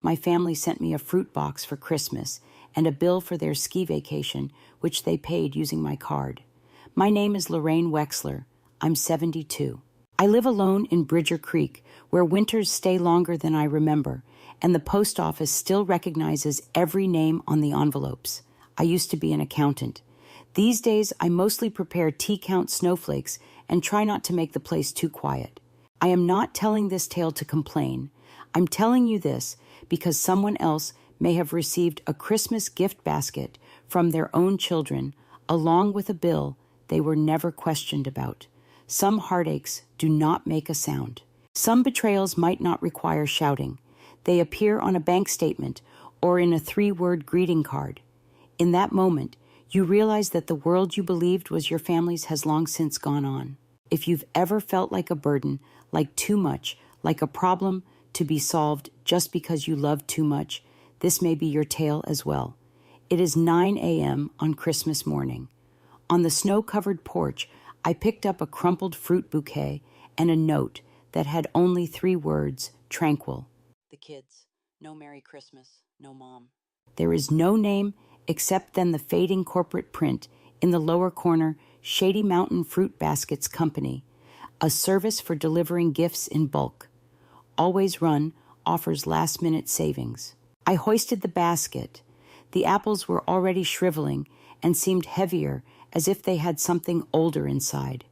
My family sent me a fruit box for Christmas and a bill for their ski vacation, which they paid using my card. My name is Lorraine Wexler. I'm 72. I live alone in Bridger Creek, where winters stay longer than I remember, and the post office still recognizes every name on the envelopes. I used to be an accountant. These days, I mostly prepare tea-count snowflakes and try not to make the place too quiet. I am not telling this tale to complain. I'm telling you this because someone else may have received a Christmas gift basket from their own children, along with a bill they were never questioned about. Some heartaches do not make a sound. Some betrayals might not require shouting. They appear on a bank statement or in a 3-word greeting card. In that moment, you realize that the world you believed was your family's has long since gone on. If you've ever felt like a burden, like too much, like a problem to be solved just because you love too much, this may be your tale as well. It is 9 a.m. on Christmas morning. On the snow-covered porch, I picked up a crumpled fruit bouquet and a note that had only 3 words, tranquil. The kids, no Merry Christmas, no Mom. There is no name except then the fading corporate print in the lower corner, Shady Mountain Fruit Baskets Company, a service for delivering gifts in bulk. Always Run offers last-minute savings. I hoisted the basket. The apples were already shriveling and seemed heavier, as if they had something older inside.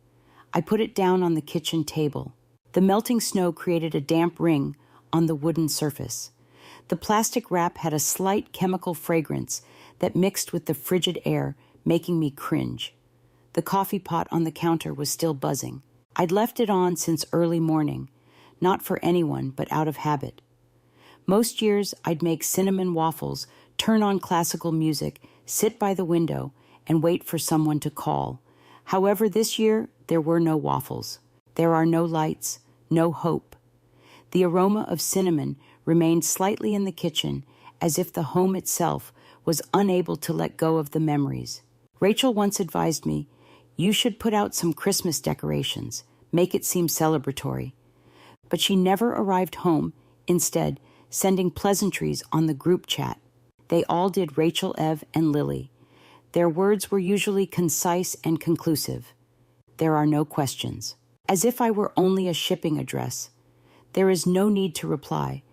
I put it down on the kitchen table. The melting snow created a damp ring on the wooden surface. The plastic wrap had a slight chemical fragrance that mixed with the frigid air, making me cringe. The coffee pot on the counter was still buzzing. I'd left it on since early morning, not for anyone, but out of habit. Most years, I'd make cinnamon waffles, turn on classical music, sit by the window, and wait for someone to call. However, this year, there were no waffles. There are no lights, no hope. The aroma of cinnamon remained slightly in the kitchen, as if the home itself was unable to let go of the memories. Rachel once advised me, "You should put out some Christmas decorations, make it seem celebratory." But she never arrived home, instead sending pleasantries on the group chat. They all did Rachel, Ev, and Lily. Their words were usually concise and conclusive. There are no questions. As if I were only a shipping address. There is no need to reply.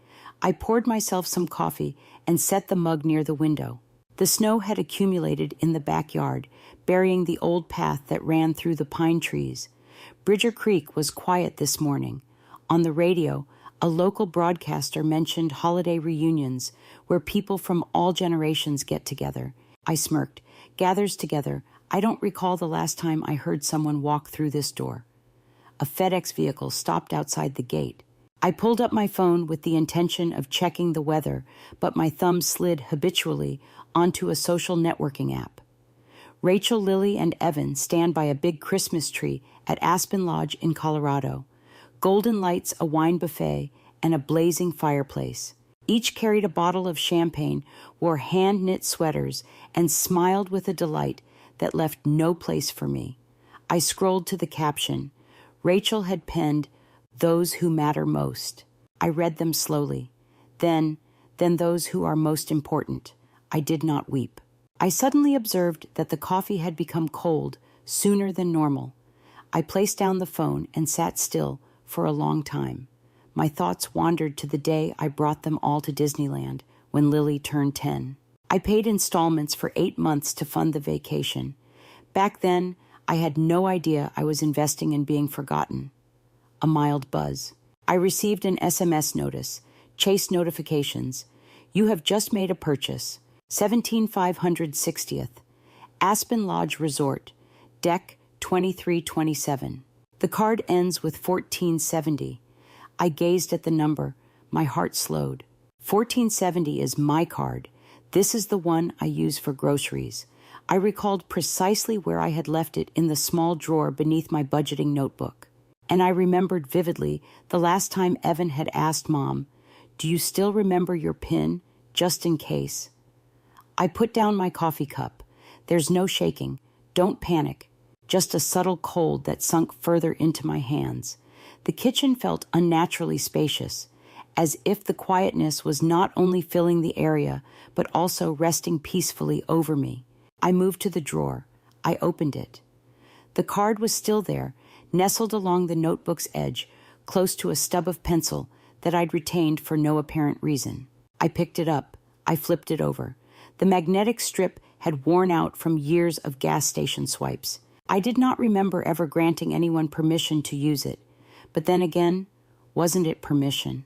I poured myself some coffee and set the mug near the window. The snow had accumulated in the backyard, burying the old path that ran through the pine trees. Bridger Creek was quiet this morning. On the radio, a local broadcaster mentioned holiday reunions where people from all generations get together. I smirked. Gathers together. I don't recall the last time I heard someone walk through this door. A FedEx vehicle stopped outside the gate. I pulled up my phone with the intention of checking the weather, but my thumb slid habitually onto a social networking app. Rachel, Lily, and Evan stand by a big Christmas tree at Aspen Lodge in Colorado. Golden lights, a wine buffet, and a blazing fireplace. Each carried a bottle of champagne, wore hand-knit sweaters, and smiled with a delight that left no place for me. I scrolled to the caption. Rachel had penned, "Those who matter most." I read them slowly. Then those who are most important. I did not weep. I suddenly observed that the coffee had become cold sooner than normal. I placed down the phone and sat still for a long time. My thoughts wandered to the day I brought them all to Disneyland when Lily turned 10. I paid installments for 8 months to fund the vacation. Back then, I had no idea I was investing in being forgotten. A mild buzz. I received an SMS notice. Chase notifications. You have just made a purchase. 17560th. Aspen Lodge Resort. Deck 2327. The card ends with 1470. I gazed at the number. My heart slowed. 1470 is my card. This is the one I use for groceries. I recalled precisely where I had left it in the small drawer beneath my budgeting notebook. And I remembered vividly the last time Evan had asked Mom, "Do you still remember your PIN, just in case?" I put down my coffee cup. There's no shaking. Don't panic. Just a subtle cold that sunk further into my hands. The kitchen felt unnaturally spacious. as if the quietness was not only filling the area, but also resting peacefully over me. I moved to the drawer. I opened it. The card was still there, nestled along the notebook's edge, close to a stub of pencil that I'd retained for no apparent reason. I picked it up. I flipped it over. The magnetic strip had worn out from years of gas station swipes. I did not remember ever granting anyone permission to use it. But then again, wasn't it permission?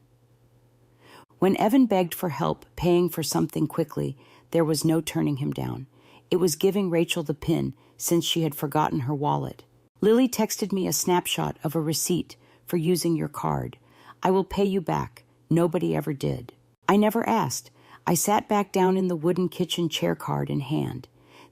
When Evan begged for help paying for something quickly, there was no turning him down. It was giving Rachel the PIN since she had forgotten her wallet. Lily texted me a snapshot of a receipt for using your card. I will pay you back. Nobody ever did. I never asked. I sat back down in the wooden kitchen chair, card in hand.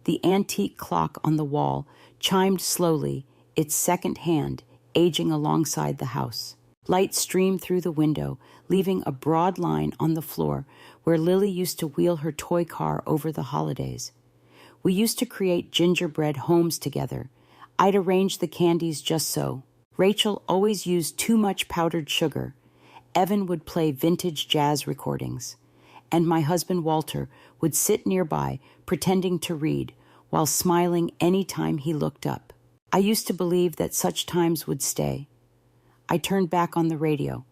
The antique clock on the wall chimed slowly, its second hand aging alongside the house. Light streamed through the window, leaving a broad line on the floor where Lily used to wheel her toy car over the holidays. We used to create gingerbread homes together. I'd arrange the candies just so. Rachel always used too much powdered sugar. Evan would play vintage jazz recordings. And my husband Walter would sit nearby, pretending to read, while smiling any time he looked up. I used to believe that such times would stay. I turned back on the radio.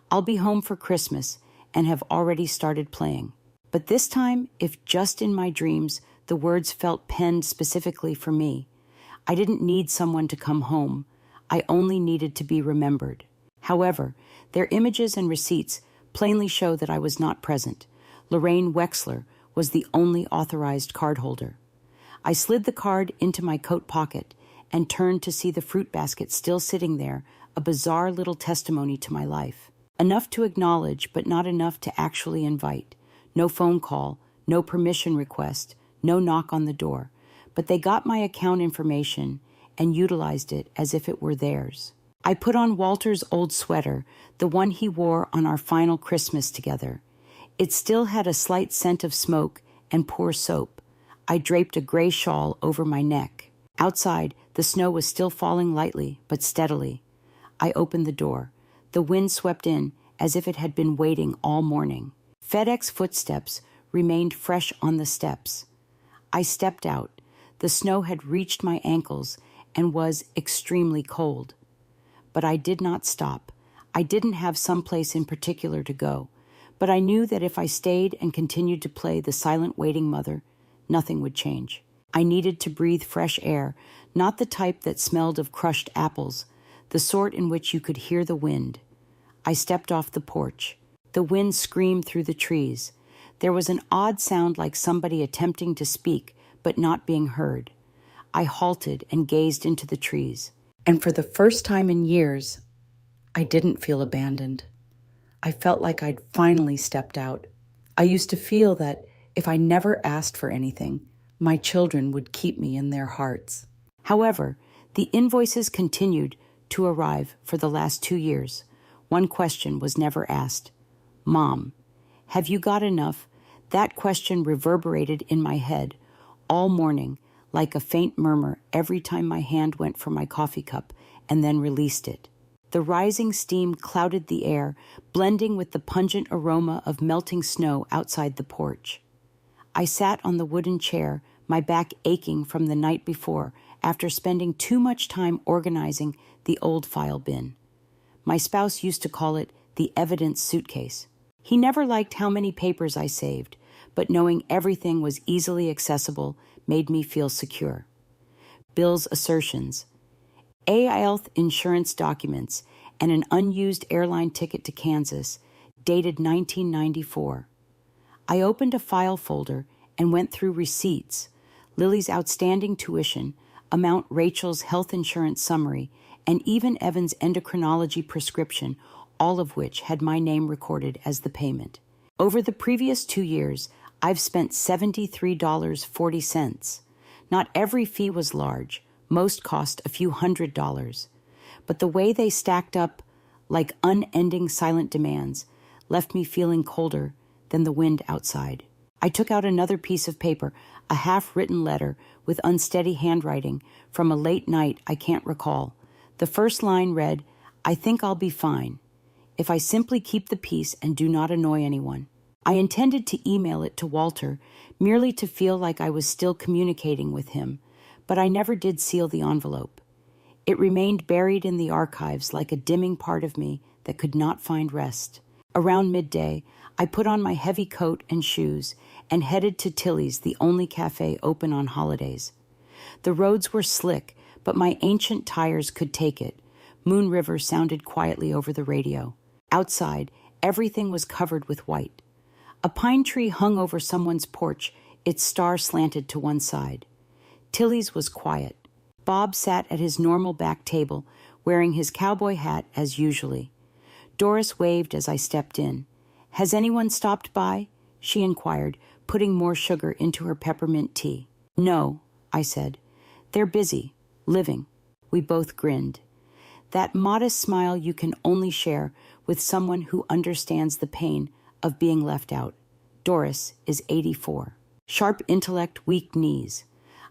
I'll be home for Christmas and have already started playing. But this time, if just in my dreams, the words felt penned specifically for me. I didn't need someone to come home. I only needed to be remembered. However, their images and receipts plainly show that I was not present. Lorraine Wexler was the only authorized cardholder. I slid the card into my coat pocket and turned to see the fruit basket still sitting there, a bizarre little testimony to my life. Enough to acknowledge, but not enough to actually invite. No phone call, no permission request, no knock on the door. But they got my account information and utilized it as if it were theirs. I put on Walter's old sweater, the one he wore on our final Christmas together. It still had a slight scent of smoke and poor soap. I draped a gray shawl over my neck. Outside, the snow was still falling lightly, but steadily. I opened the door. The wind swept in as if it had been waiting all morning. FedEx footsteps remained fresh on the steps. I stepped out. The snow had reached my ankles and was extremely cold. But I did not stop. I didn't have someplace in particular to go. But I knew that if I stayed and continued to play the silent waiting mother, nothing would change. I needed to breathe fresh air, not the type that smelled of crushed apples, the sort in which you could hear the wind. I stepped off the porch. The wind screamed through the trees. There was an odd sound like somebody attempting to speak, but not being heard. I halted and gazed into the trees. And for the first time in years, I didn't feel abandoned. I felt like I'd finally stepped out. I used to feel that if I never asked for anything, my children would keep me in their hearts. However, the invoices continued to arrive for the last 2 years. One question was never asked. Mom, have you got enough? That question reverberated in my head all morning like a faint murmur every time my hand went for my coffee cup and then released it. The rising steam clouded the air, blending with the pungent aroma of melting snow outside the porch. I sat on the wooden chair, my back aching from the night before after spending too much time organizing the old file bin. My spouse used to call it the evidence suitcase. He never liked how many papers I saved, but knowing everything was easily accessible made me feel secure. Bill's assertions, health insurance documents, and an unused airline ticket to Kansas, dated 1994. I opened a file folder and went through receipts, Lily's outstanding tuition, amount Rachel's health insurance summary, and even Evan's endocrinology prescription, all of which had my name recorded as the payment. Over the previous 2 years, I've spent $73.40. Not every fee was large. Most cost a few $100s. But the way they stacked up, like unending silent demands, left me feeling colder than the wind outside. I took out another piece of paper, a half-written letter with unsteady handwriting from a late night I can't recall. The first line read, "I think I'll be fine." if I simply keep the peace and do not annoy anyone. I intended to email it to Walter, merely to feel like I was still communicating with him, but I never did seal the envelope. It remained buried in the archives like a dimming part of me that could not find rest. Around midday, I put on my heavy coat and shoes and headed to Tilly's, the only cafe open on holidays. The roads were slick, but my ancient tires could take it. Moon River sounded quietly over the radio. Outside, everything was covered with white. A pine tree hung over someone's porch, its star slanted to one side. Tilly's was quiet. Bob sat at his normal back table, wearing his cowboy hat as usually. Doris waved as I stepped in. "Has anyone stopped by?" she inquired, putting more sugar into her peppermint tea. "No," I said. "They're busy, living." We both grinned. That modest smile you can only share with someone who understands the pain of being left out. Doris is 84. Sharp intellect, weak knees.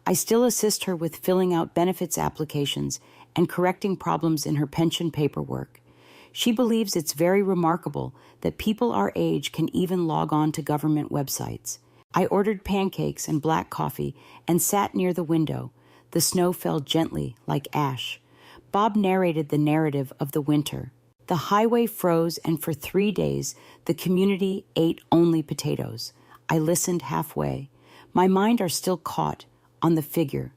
I still assist her with filling out benefits applications and correcting problems in her pension paperwork. She believes it's very remarkable that people our age can even log on to government websites. I ordered pancakes and black coffee and sat near the window. The snow fell gently, like ash. Bob narrated the narrative of the winter. The highway froze, and for 3 days, the community ate only potatoes. I listened halfway. My mind are still caught on the figure,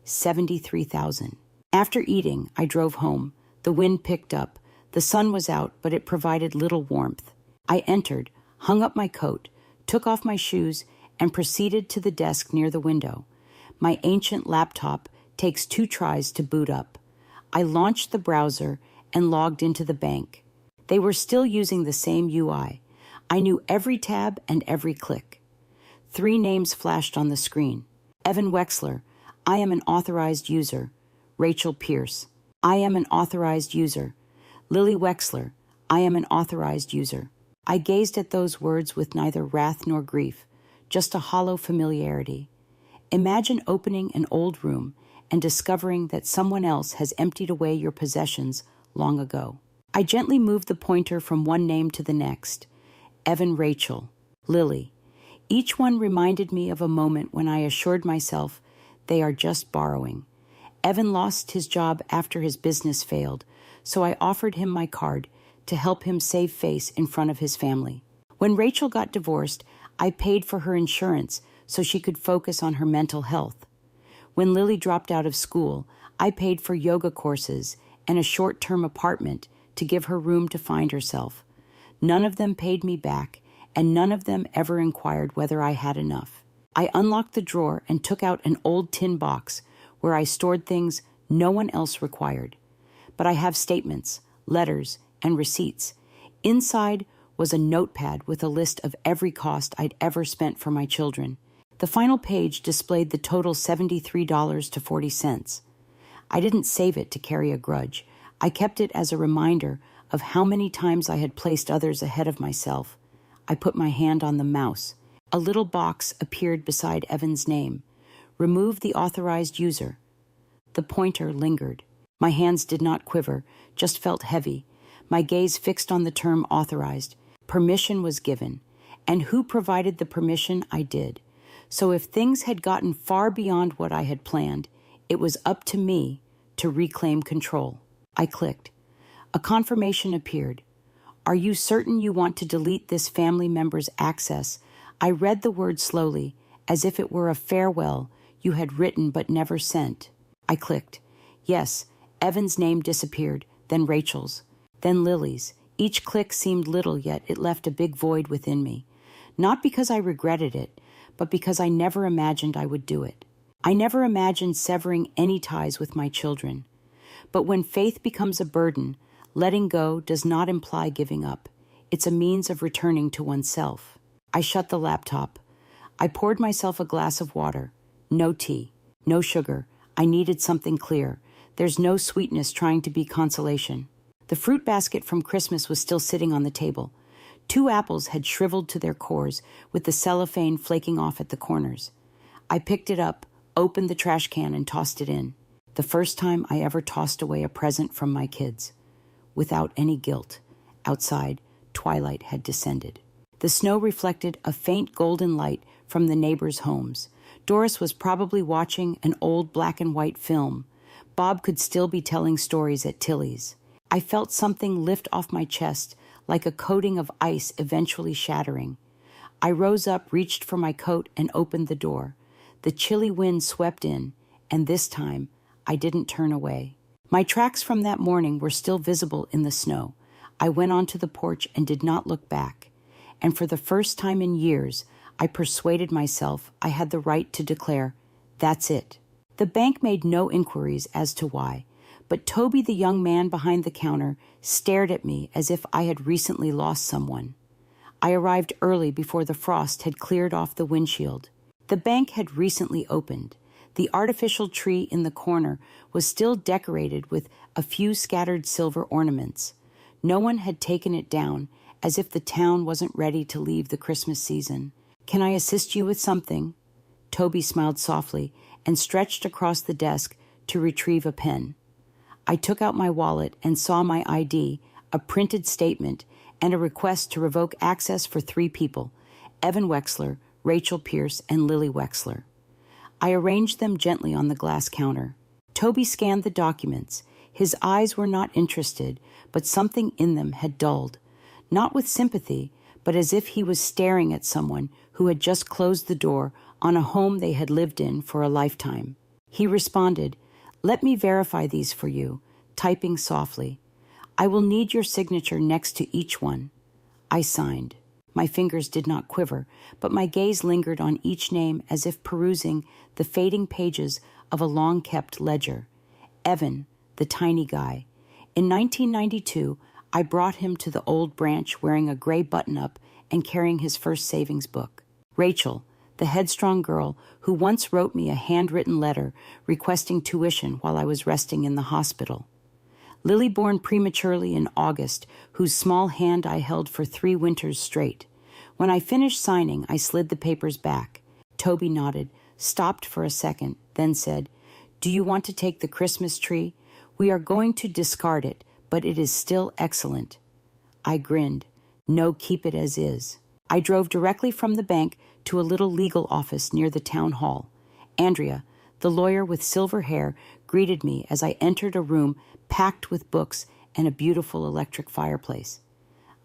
73,000. After eating, I drove home. The wind picked up. The sun was out, but it provided little warmth. I entered, hung up my coat, took off my shoes, and proceeded to the desk near the window. My ancient laptop takes 2 tries to boot up. I launched the browser and logged into the bank. They were still using the same UI. I knew every tab and every click. 3 names flashed on the screen. Evan Wexler, I am an authorized user. Rachel Pierce, I am an authorized user. Lily Wexler, I am an authorized user. I gazed at those words with neither wrath nor grief, just a hollow familiarity. Imagine opening an old room and discovering that someone else has emptied away your possessions long ago. I gently moved the pointer from one name to the next. Evan, Rachel, Lily. Each one reminded me of a moment when I assured myself they are just borrowing. Evan lost his job after his business failed, so I offered him my card to help him save face in front of his family. When Rachel got divorced, I paid for her insurance so she could focus on her mental health. When Lily dropped out of school, I paid for yoga courses and a short-term apartment to give her room to find herself. None of them paid me back, and none of them ever inquired whether I had enough. I unlocked the drawer and took out an old tin box where I stored things no one else required. But I have statements, letters, and receipts. Inside was a notepad with a list of every cost I'd ever spent for my children. The final page displayed the total $73.40. I didn't save it to carry a grudge. I kept it as a reminder of how many times I had placed others ahead of myself. I put my hand on the mouse. A little box appeared beside Evan's name. Remove the authorized user. The pointer lingered. My hands did not quiver, just felt heavy. My gaze fixed on the term authorized. Permission was given. And who provided the permission? I did. So if things had gotten far beyond what I had planned, it was up to me to reclaim control. I clicked. A confirmation appeared. Are you certain you want to delete this family member's access? I read the word slowly, as if it were a farewell you had written but never sent. I clicked. Yes, Evan's name disappeared, then Rachel's, then Lily's. Each click seemed little, yet it left a big void within me. Not because I regretted it, but because I never imagined I would do it. I never imagined severing any ties with my children. But when faith becomes a burden, letting go does not imply giving up. It's a means of returning to oneself. I shut the laptop. I poured myself a glass of water. No tea, no sugar. I needed something clear. There's no sweetness trying to be consolation. The fruit basket from Christmas was still sitting on the table. 2 apples had shriveled to their cores, with the cellophane flaking off at the corners. I picked it up, opened the trash can, and tossed it in. The first time I ever tossed away a present from my kids. Without any guilt. Outside, twilight had descended. The snow reflected a faint golden light from the neighbors' homes. Doris was probably watching an old black and white film. Bob could still be telling stories at Tilly's. I felt something lift off my chest, like a coating of ice eventually shattering. I rose up, reached for my coat, and opened the door. The chilly wind swept in, and this time, I didn't turn away. My tracks from that morning were still visible in the snow. I went onto the porch and did not look back. And for the first time in years, I persuaded myself I had the right to declare, "That's it." The bank made no inquiries as to why, but Toby, the young man behind the counter, stared at me as if I had recently lost someone. I arrived early before the frost had cleared off the windshield. The bank had recently opened. The artificial tree in the corner was still decorated with a few scattered silver ornaments. No one had taken it down, as if the town wasn't ready to leave the Christmas season. "Can I assist you with something?" Toby smiled softly and stretched across the desk to retrieve a pen. I took out my wallet and saw my ID, a printed statement, and a request to revoke access for 3 people, Evan Wexler, Rachel Pierce, and Lily Wexler. I arranged them gently on the glass counter. Toby scanned the documents. His eyes were not interested, but something in them had dulled. Not with sympathy, but as if he was staring at someone who had just closed the door on a home they had lived in for a lifetime. He responded, "Let me verify these for you," typing softly. "I will need your signature next to each one." I signed. My fingers did not quiver, but my gaze lingered on each name as if perusing the fading pages of a long-kept ledger. Evan, the tiny guy. In 1992, I brought him to the old branch wearing a gray button-up and carrying his first savings book. Rachel, the headstrong girl who once wrote me a handwritten letter requesting tuition while I was resting in the hospital. Lily, born prematurely in August, whose small hand I held for 3 winters straight. When I finished signing, I slid the papers back. Toby nodded, stopped for a second, then said, "Do you want to take the Christmas tree? We are going to discard it, but it is still excellent." I grinned. "No, keep it as is." I drove directly from the bank to a little legal office near the town hall. Andrea, the lawyer with silver hair, greeted me as I entered a room packed with books and a beautiful electric fireplace.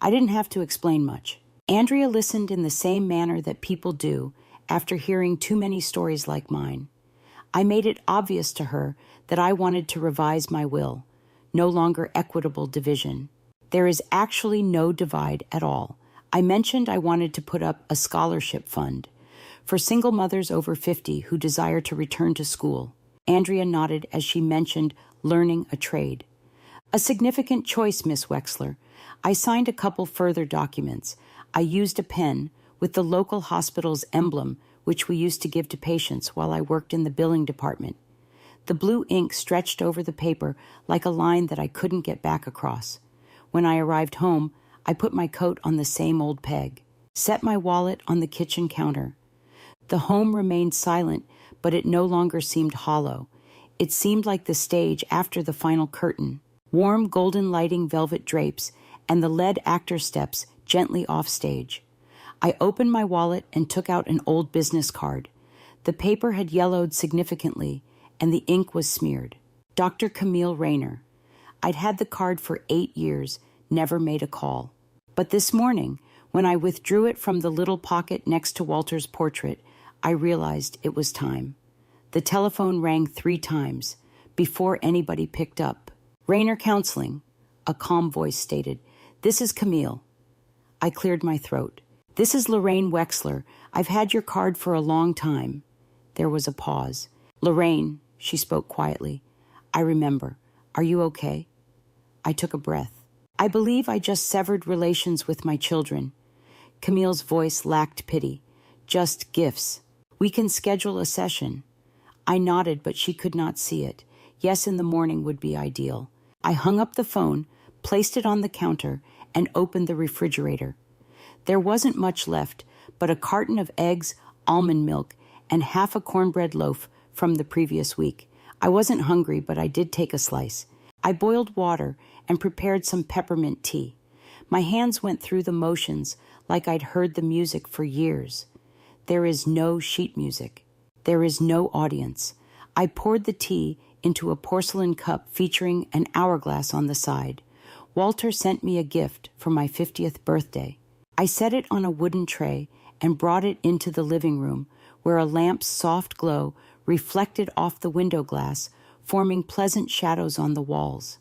I didn't have to explain much. Andrea listened in the same manner that people do after hearing too many stories like mine. I made it obvious to her that I wanted to revise my will. No longer equitable division. There is actually no divide at all. I mentioned I wanted to put up a scholarship fund for single mothers over 50 who desire to return to school. Andrea nodded as she mentioned learning a trade. "A significant choice, Miss Wexler." I signed a couple further documents. I used a pen with the local hospital's emblem, which we used to give to patients while I worked in the billing department. The blue ink stretched over the paper like a line that I couldn't get back across. When I arrived home, I put my coat on the same old peg, set my wallet on the kitchen counter. The home remained silent, but it no longer seemed hollow. It seemed like the stage after the final curtain. Warm golden lighting velvet drapes and the lead actor steps gently off stage. I opened my wallet and took out an old business card. The paper had yellowed significantly, and the ink was smeared. Dr. Camille Rayner. I'd had the card for 8 years, never made a call. But this morning, when I withdrew it from the little pocket next to Walter's portrait, I realized it was time. The telephone rang 3 times before anybody picked up. "Rayner Counseling," a calm voice stated. "This is Camille." I cleared my throat. "This is Lorraine Wexler. I've had your card for a long time." There was a pause. "Lorraine," she spoke quietly. "I remember. Are you okay?" I took a breath. "I believe I just severed relations with my children." Camille's voice lacked pity. "Just gifts. We can schedule a session." I nodded, but she could not see it. Yes, in the morning would be ideal. I hung up the phone, placed it on the counter, and opened the refrigerator. There wasn't much left, but a carton of eggs, almond milk, and half a cornbread loaf from the previous week. I wasn't hungry, but I did take a slice. I boiled water and prepared some peppermint tea. My hands went through the motions like I'd heard the music for years. There is no sheet music. There is no audience. I poured the tea into a porcelain cup featuring an hourglass on the side. Walter sent me a gift for my 50th birthday. I set it on a wooden tray and brought it into the living room, where a lamp's soft glow reflected off the window glass, forming pleasant shadows on the walls.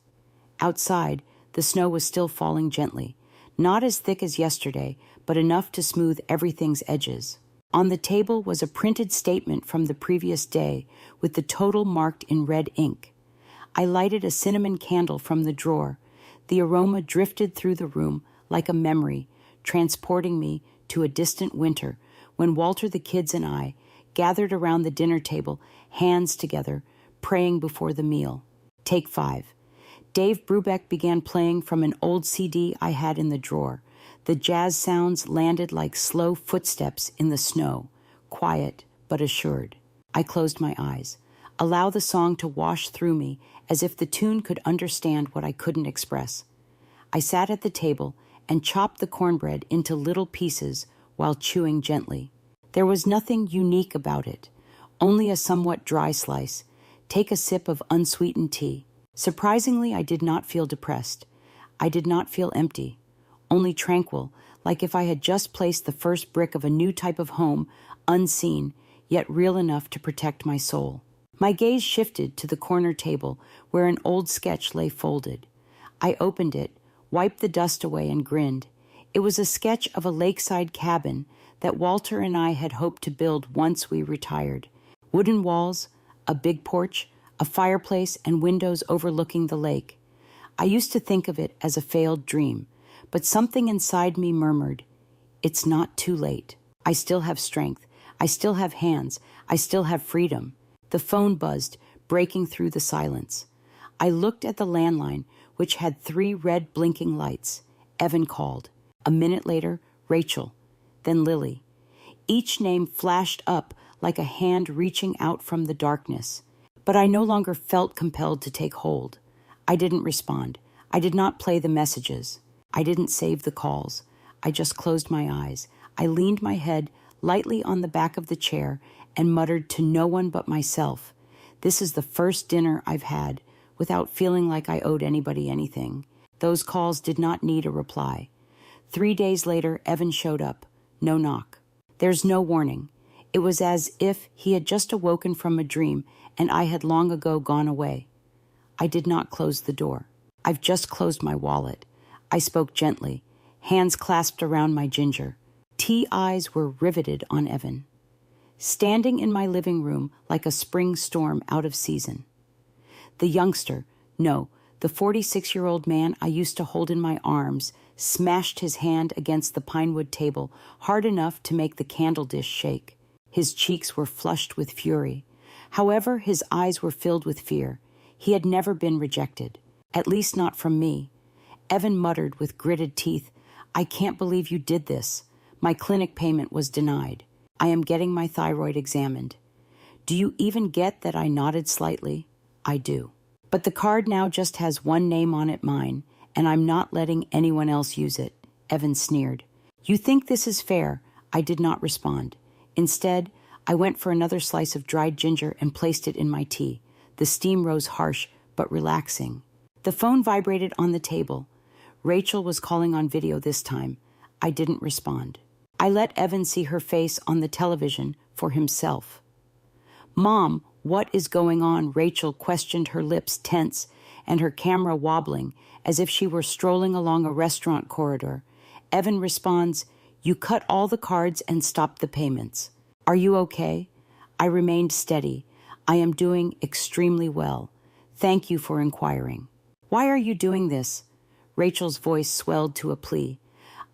Outside, the snow was still falling gently, not as thick as yesterday, but enough to smooth everything's edges. On the table was a printed statement from the previous day, with the total marked in red ink. I lighted a cinnamon candle from the drawer. The aroma drifted through the room like a memory, transporting me to a distant winter when Walter, the kids, and I gathered around the dinner table, hands together, praying before the meal. Take 5. Dave Brubeck began playing from an old CD I had in the drawer. The jazz sounds landed like slow footsteps in the snow, quiet but assured. I closed my eyes. Allow the song to wash through me as if the tune could understand what I couldn't express. I sat at the table and chopped the cornbread into little pieces while chewing gently. There was nothing unique about it, only a somewhat dry slice. Take a sip of unsweetened tea. Surprisingly, I did not feel depressed. I did not feel empty, only tranquil, like if I had just placed the first brick of a new type of home, unseen, yet real enough to protect my soul. My gaze shifted to the corner table where an old sketch lay folded. I opened it, wiped the dust away, and grinned. It was a sketch of a lakeside cabin that Walter and I had hoped to build once we retired. Wooden walls, a big porch, a fireplace, and windows overlooking the lake. I used to think of it as a failed dream, but something inside me murmured, "It's not too late. I still have strength. I still have hands. I still have freedom." The phone buzzed, breaking through the silence. I looked at the landline, which had 3 red blinking lights. Evan called. A minute later, Rachel, then Lily. Each name flashed up like a hand reaching out from the darkness. But I no longer felt compelled to take hold. I didn't respond. I did not play the messages. I didn't save the calls. I just closed my eyes. I leaned my head lightly on the back of the chair and muttered to no one but myself, "This is the first dinner I've had without feeling like I owed anybody anything." Those calls did not need a reply. 3 days later, Evan showed up. No knock. There's no warning. It was as if he had just awoken from a dream and I had long ago gone away. I did not close the door. "I've just closed my wallet." I spoke gently, hands clasped around my ginger. Tea eyes were riveted on Evan, standing in my living room like a spring storm out of season. The youngster, no, the 46-year-old man I used to hold in my arms, smashed his hand against the pinewood table hard enough to make the candle dish shake. His cheeks were flushed with fury. However, his eyes were filled with fear. He had never been rejected, at least not from me. Evan muttered with gritted teeth, "I can't believe you did this. My clinic payment was denied. I am getting my thyroid examined." Do you even get that I nodded slightly? I do. But the card now just has one name on it, mine, and I'm not letting anyone else use it. Evan sneered. "You think this is fair?" I did not respond. Instead, I went for another slice of dried ginger and placed it in my tea. The steam rose harsh but relaxing. The phone vibrated on the table. Rachel was calling on video this time. I didn't respond. I let Evan see her face on the television for himself. "Mom, what is going on?" Rachel questioned, her lips tense and her camera wobbling as if she were strolling along a restaurant corridor. Evan responds, "You cut all the cards and stopped the payments. Are you okay?" I remained steady. "I am doing extremely well. Thank you for inquiring." "Why are you doing this?" Rachel's voice swelled to a plea.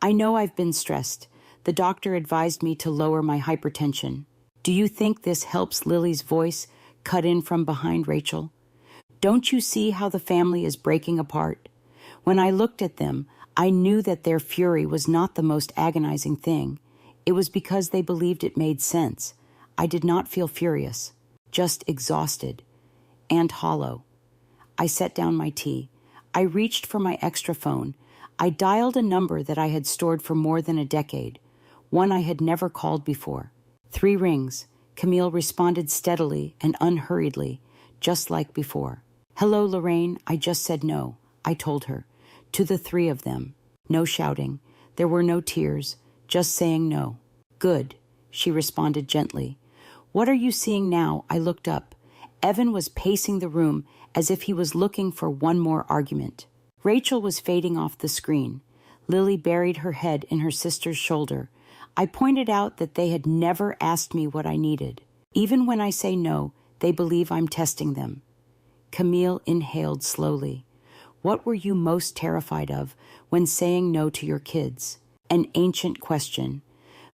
"I know I've been stressed. The doctor advised me to lower my hypertension." "Do you think this helps?" Lily's voice cut in from behind Rachel. "Don't you see how the family is breaking apart?" When I looked at them, I knew that their fury was not the most agonizing thing. It was because they believed it made sense. I did not feel furious, just exhausted and hollow. I set down my tea. I reached for my extra phone. I dialed a number that I had stored for more than a decade, one I had never called before. 3 rings. Camille responded steadily and unhurriedly, just like before. "Hello, Lorraine, I just said no," I told her, to the 3 of them. No shouting. There were no tears, just saying no. "Good," she responded gently. "What are you seeing now?" I looked up. Evan was pacing the room as if he was looking for one more argument. Rachel was fading off the screen. Lily buried her head in her sister's shoulder. I pointed out that they had never asked me what I needed. Even when I say no, they believe I'm testing them. Camille inhaled slowly. "What were you most terrified of when saying no to your kids?" An ancient question.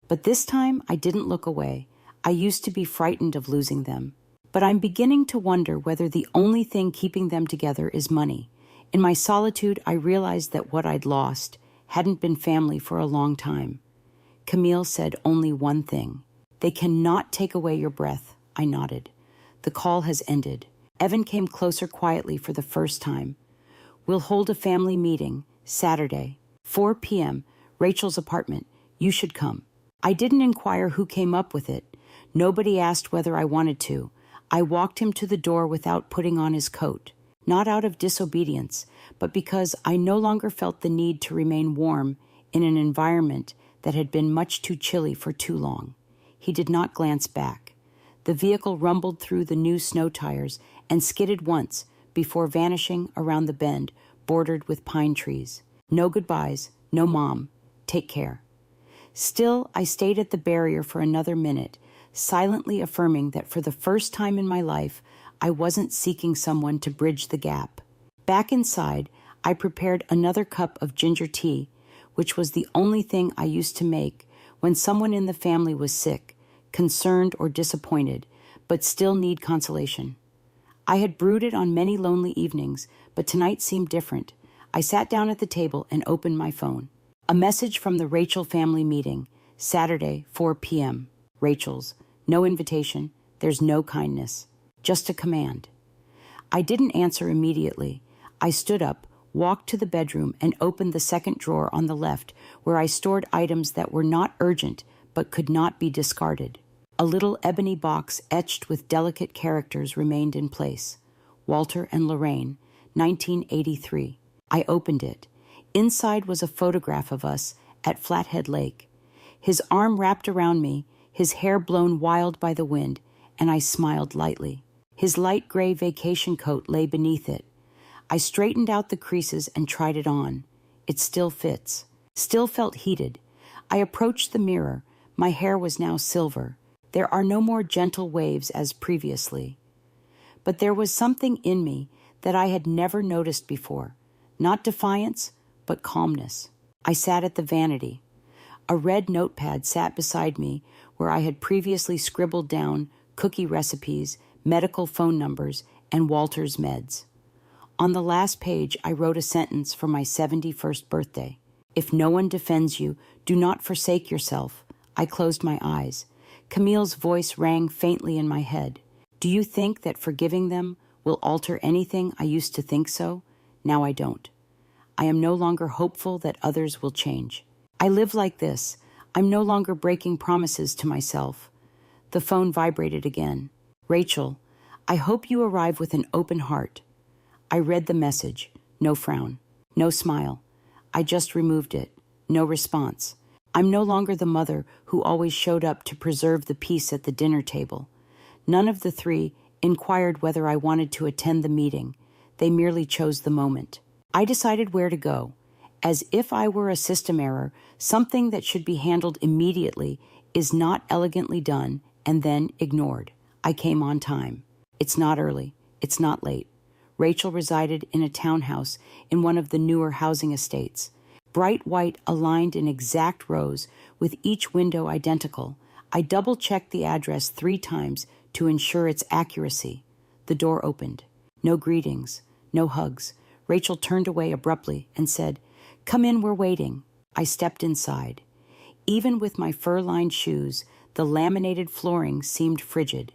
But this time I didn't look away. I used to be frightened of losing them. But I'm beginning to wonder whether the only thing keeping them together is money. In my solitude, I realized that what I'd lost hadn't been family for a long time. Camille said only one thing. "They cannot take away your breath." I nodded. "The call has ended." Evan came closer quietly for the first time. "We'll hold a family meeting, Saturday, 4 p.m., Rachel's apartment. You should come." I didn't inquire who came up with it. Nobody asked whether I wanted to. I walked him to the door without putting on his coat, not out of disobedience, but because I no longer felt the need to remain warm in an environment that had been much too chilly for too long. He did not glance back. The vehicle rumbled through the new snow tires and skidded once before vanishing around the bend bordered with pine trees. No goodbyes, no mom. Take care. Still, I stayed at the barrier for another minute, silently affirming that for the first time in my life, I wasn't seeking someone to bridge the gap. Back inside, I prepared another cup of ginger tea, which was the only thing I used to make when someone in the family was sick, concerned or disappointed, but still need consolation. I had brewed it on many lonely evenings, but tonight seemed different. I sat down at the table and opened my phone. A message from the Rachel family meeting, Saturday, 4 p.m. Rachel's. No invitation. There's no kindness. Just a command. I didn't answer immediately. I stood up, walked to the bedroom, and opened the second drawer on the left, where I stored items that were not urgent but could not be discarded. A little ebony box etched with delicate characters remained in place. Walter and Lorraine, 1983. I opened it. Inside was a photograph of us at Flathead Lake. His arm wrapped around me, his hair blown wild by the wind, and I smiled lightly. His light gray vacation coat lay beneath it. I straightened out the creases and tried it on. It still fits. Still felt heated. I approached the mirror. My hair was now silver. There are no more gentle waves as previously. But there was something in me that I had never noticed before. Not defiance, but calmness. I sat at the vanity. A red notepad sat beside me where I had previously scribbled down cookie recipes, medical phone numbers, and Walter's meds. On the last page, I wrote a sentence for my 71st birthday. "If no one defends you, do not forsake yourself." I closed my eyes. Camille's voice rang faintly in my head. "Do you think that forgiving them will alter anything I used to think so? Now I don't. I am no longer hopeful that others will change. I live like this. I'm no longer breaking promises to myself." The phone vibrated again. "Rachel, I hope you arrive with an open heart." I read the message. No frown. No smile. I just removed it. No response. I'm no longer the mother who always showed up to preserve the peace at the dinner table. None of the 3 inquired whether I wanted to attend the meeting. They merely chose the moment. I decided where to go. As if I were a system error, something that should be handled immediately is not elegantly done and then ignored. I came on time. It's not early. It's not late. Rachel resided in a townhouse in one of the newer housing estates. Bright white aligned in exact rows, with each window identical. I double-checked the address 3 times to ensure its accuracy. The door opened. No greetings. No hugs. Rachel turned away abruptly and said, "Come in, we're waiting." I stepped inside. Even with my fur-lined shoes, the laminated flooring seemed frigid.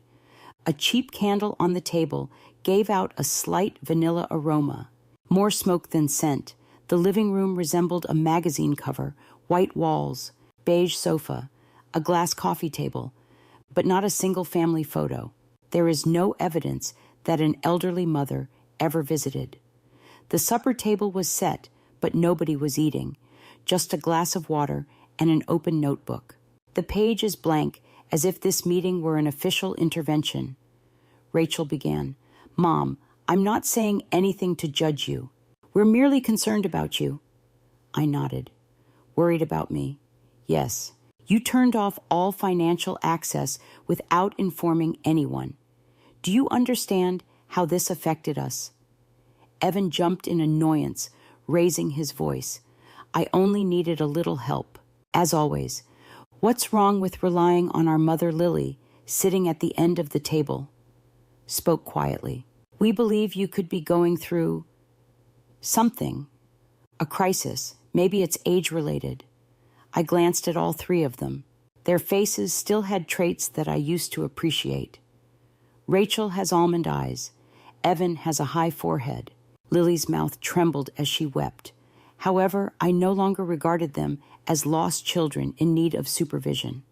A cheap candle on the table gave out a slight vanilla aroma. More smoke than scent. The living room resembled a magazine cover, white walls, beige sofa, a glass coffee table, but not a single family photo. There is no evidence that an elderly mother ever visited. The supper table was set, but nobody was eating, just a glass of water and an open notebook. The page is blank, as if this meeting were an official intervention. Rachel began, "Mom, I'm not saying anything to judge you. We're merely concerned about you." I nodded. "Worried about me?" "Yes. You turned off all financial access without informing anyone. Do you understand how this affected us?" Evan jumped in annoyance, raising his voice. I only needed a little help. As always, what's wrong with relying on our mother Lily, sitting at the end of the table? Spoke quietly. "We believe you could be going through something, a crisis. Maybe it's age-related." I glanced at all three of them. Their faces still had traits that I used to appreciate. Rachel has almond eyes. Evan has a high forehead. Lily's mouth trembled as she wept. However, I no longer regarded them as lost children in need of supervision.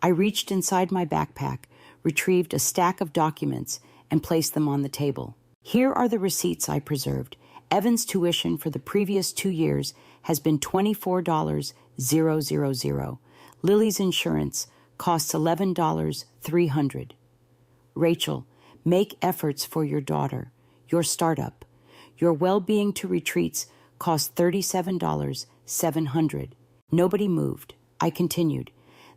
I reached inside my backpack, retrieved a stack of documents, and placed them on the table. Here are the receipts I preserved. Evan's tuition for the previous 2 years has been $24,000. Lily's insurance costs $11,300. Rachel, make efforts for your daughter, your startup. Your well-being to retreats costs $37,700. Nobody moved. I continued.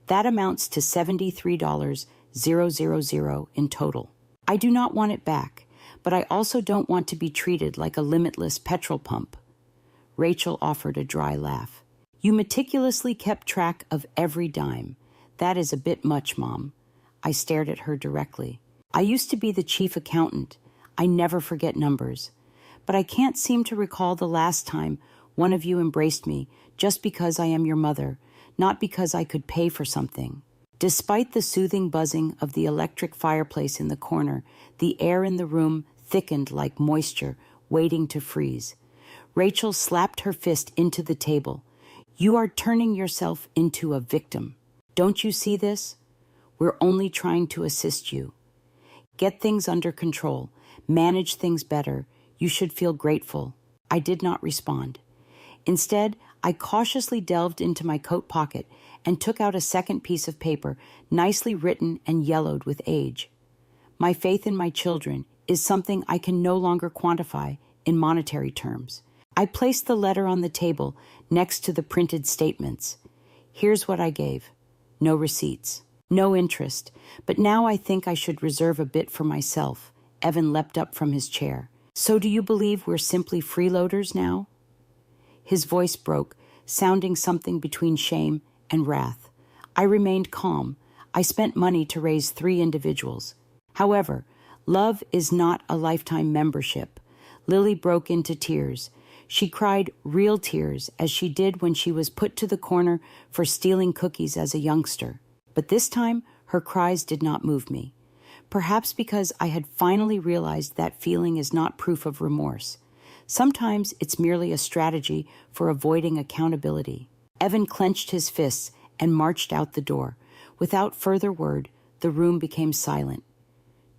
That amounts to $73,000 in total. I do not want it back, but I also don't want to be treated like a limitless petrol pump. Rachel offered a dry laugh. You meticulously kept track of every dime. That is a bit much, Mom. I stared at her directly. I used to be the chief accountant. I never forget numbers. But I can't seem to recall the last time one of you embraced me just because I am your mother, not because I could pay for something. Despite the soothing buzzing of the electric fireplace in the corner, the air in the room thickened like moisture waiting to freeze. Rachel slapped her fist into the table. You are turning yourself into a victim. Don't you see this? We're only trying to assist you. Get things under control. Manage things better. You should feel grateful. I did not respond. Instead, I cautiously delved into my coat pocket and took out a second piece of paper, nicely written and yellowed with age. My faith in my children is something I can no longer quantify in monetary terms. I placed the letter on the table next to the printed statements. Here's what I gave. No receipts. No interest. But now I think I should reserve a bit for myself. Evan leapt up from his chair. So do you believe we're simply freeloaders now? His voice broke, sounding something between shame and wrath. I remained calm. I spent money to raise 3 individuals. However, love is not a lifetime membership. Lily broke into tears. She cried real tears, as she did when she was put to the corner for stealing cookies as a youngster. But this time, her cries did not move me. Perhaps because I had finally realized that feeling is not proof of remorse. Sometimes it's merely a strategy for avoiding accountability. Evan clenched his fists and marched out the door. Without further word, the room became silent.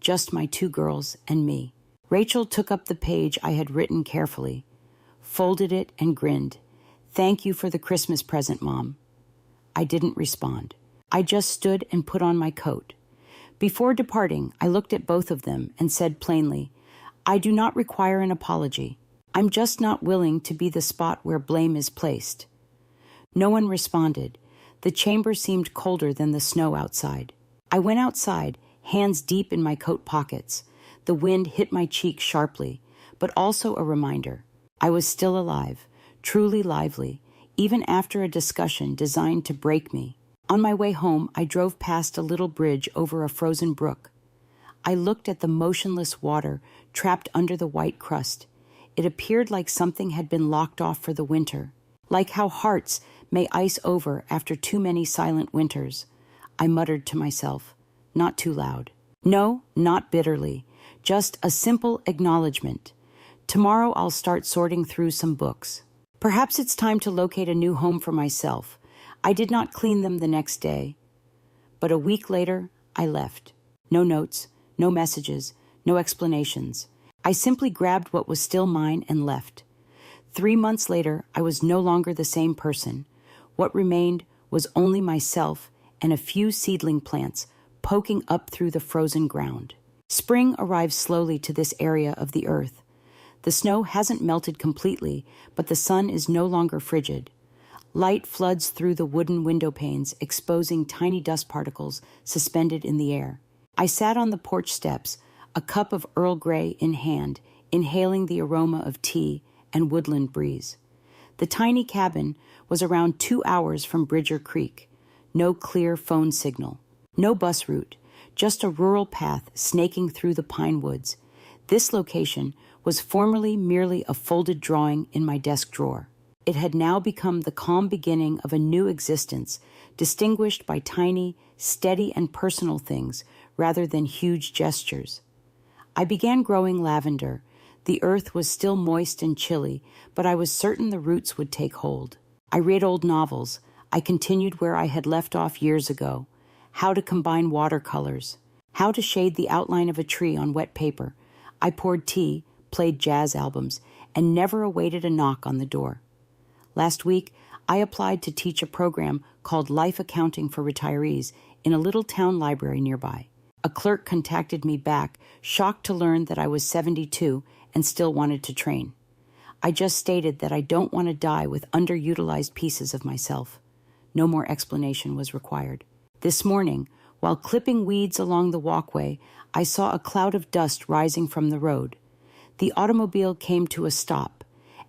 Just my 2 girls and me. Rachel took up the page I had written carefully, folded it, and grinned. Thank you for the Christmas present, Mom. I didn't respond. I just stood and put on my coat. Before departing, I looked at both of them and said plainly, I do not require an apology. I'm just not willing to be the spot where blame is placed. No one responded. The chamber seemed colder than the snow outside. I went outside, hands deep in my coat pockets. The wind hit my cheek sharply, but also a reminder. I was still alive, truly lively, even after a discussion designed to break me. On my way home, I drove past a little bridge over a frozen brook. I looked at the motionless water trapped under the white crust. It appeared like something had been locked off for the winter, like how hearts may ice over after too many silent winters. I muttered to myself, not too loud. No, not bitterly, just a simple acknowledgement. Tomorrow I'll start sorting through some books. Perhaps it's time to locate a new home for myself. I did not clean them the next day, but a week later, I left. No notes, no messages, no explanations. I simply grabbed what was still mine and left. 3 months later, I was no longer the same person. What remained was only myself and a few seedling plants poking up through the frozen ground. Spring arrives slowly to this area of the earth. The snow hasn't melted completely, but the sun is no longer frigid. Light floods through the wooden window panes, exposing tiny dust particles suspended in the air. I sat on the porch steps, a cup of Earl Grey in hand, inhaling the aroma of tea and woodland breeze. The tiny cabin was around 2 hours from Bridger Creek. No clear phone signal, no bus route, just a rural path snaking through the pine woods. This location was formerly merely a folded drawing in my desk drawer. It had now become the calm beginning of a new existence, distinguished by tiny, steady, and personal things rather than huge gestures. I began growing lavender. The earth was still moist and chilly, but I was certain the roots would take hold. I read old novels. I continued where I had left off years ago. How to combine watercolors. How to shade the outline of a tree on wet paper. I poured tea, played jazz albums, and never awaited a knock on the door. Last week, I applied to teach a program called Life Accounting for Retirees in a little town library nearby. A clerk contacted me back, shocked to learn that I was 72 and still wanted to train. I just stated that I don't want to die with underutilized pieces of myself. No more explanation was required. This morning, while clipping weeds along the walkway, I saw a cloud of dust rising from the road. The automobile came to a stop.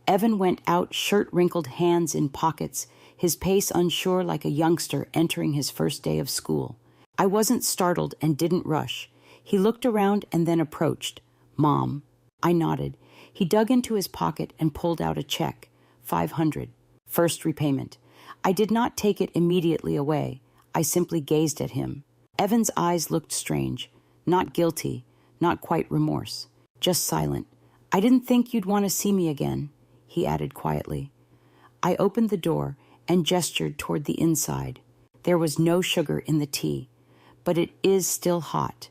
Evan went out, shirt-wrinkled, hands in pockets, his pace unsure like a youngster entering his first day of school. I wasn't startled and didn't rush. He looked around and then approached. "Mom." I nodded. He dug into his pocket and pulled out a check. $500. First repayment. I did not take it immediately away. I simply gazed at him. Evan's eyes looked strange. Not guilty, not quite remorse. Just silent. "I didn't think you'd want to see me again," he added quietly. I opened the door and gestured toward the inside. There was no sugar in the tea, but it is still hot.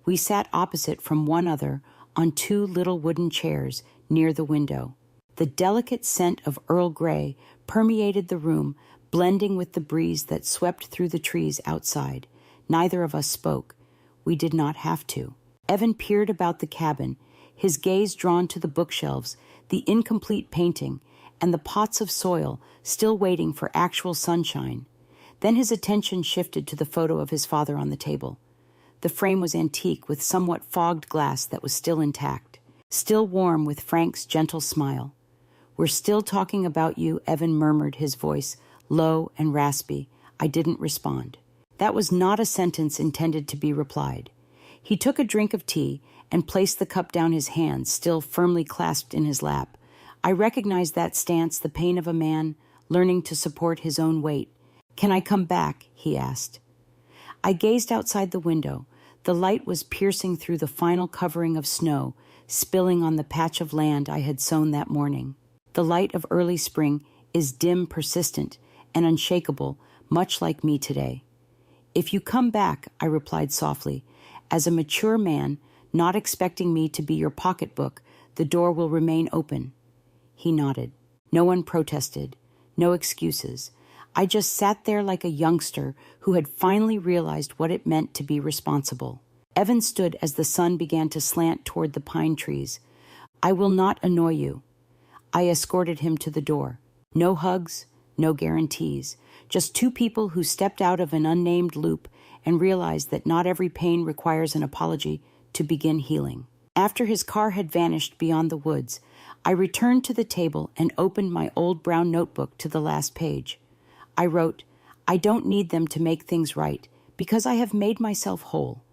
We sat opposite from one another on 2 little wooden chairs near the window. The delicate scent of Earl Grey permeated the room, blending with the breeze that swept through the trees outside. Neither of us spoke. We did not have to. Evan peered about the cabin, his gaze drawn to the bookshelves, the incomplete painting, and the pots of soil still waiting for actual sunshine. Then his attention shifted to the photo of his father on the table. The frame was antique with somewhat fogged glass that was still intact, still warm with Frank's gentle smile. "We're still talking about you," Evan murmured, his voice low and raspy. I didn't respond. That was not a sentence intended to be replied. He took a drink of tea and placed the cup down his hand, still firmly clasped in his lap. I recognized that stance, the pain of a man learning to support his own weight. "Can I come back?" he asked. I gazed outside the window. The light was piercing through the final covering of snow, spilling on the patch of land I had sown that morning. The light of early spring is dim, persistent, and unshakable, much like me today. "If you come back," I replied softly, "as a mature man, not expecting me to be your pocketbook, the door will remain open." He nodded. No one protested. No excuses. I just sat there like a youngster who had finally realized what it meant to be responsible. Evan stood as the sun began to slant toward the pine trees. "I will not annoy you." I escorted him to the door. No hugs, no guarantees. Just 2 people who stepped out of an unnamed loop and realized that not every pain requires an apology to begin healing. After his car had vanished beyond the woods, I returned to the table and opened my old brown notebook to the last page. I wrote, "I don't need them to make things right, because I have made myself whole."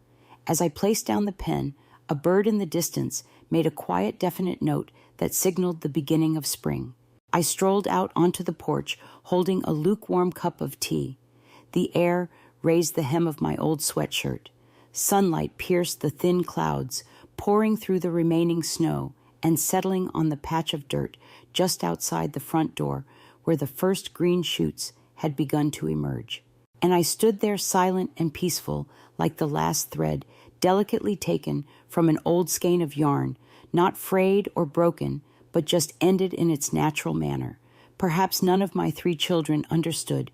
As I placed down the pen, a bird in the distance made a quiet, definite note that signaled the beginning of spring. I strolled out onto the porch, holding a lukewarm cup of tea. The air raised the hem of my old sweatshirt. Sunlight pierced the thin clouds, pouring through the remaining snow, and settling on the patch of dirt just outside the front door where the first green shoots had begun to emerge. And I stood there silent and peaceful, like the last thread, delicately taken from an old skein of yarn, not frayed or broken, but just ended in its natural manner. Perhaps none of my 3 children understood.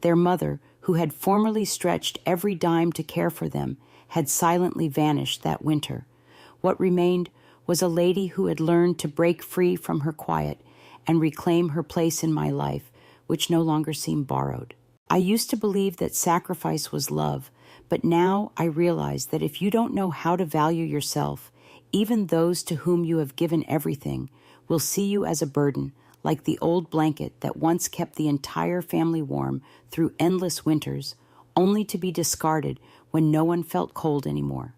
Their mother, who had formerly stretched every dime to care for them, had silently vanished that winter. What remained was a lady who had learned to break free from her quiet and reclaim her place in my life, which no longer seemed borrowed. I used to believe that sacrifice was love, but now I realize that if you don't know how to value yourself, even those to whom you have given everything will see you as a burden, like the old blanket that once kept the entire family warm through endless winters, only to be discarded when no one felt cold anymore.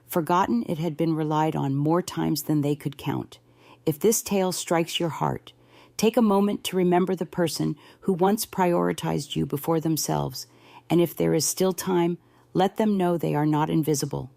Forgotten, it had been relied on more times than they could count. If this tale strikes your heart, take a moment to remember the person who once prioritized you before themselves, and if there is still time, let them know they are not invisible.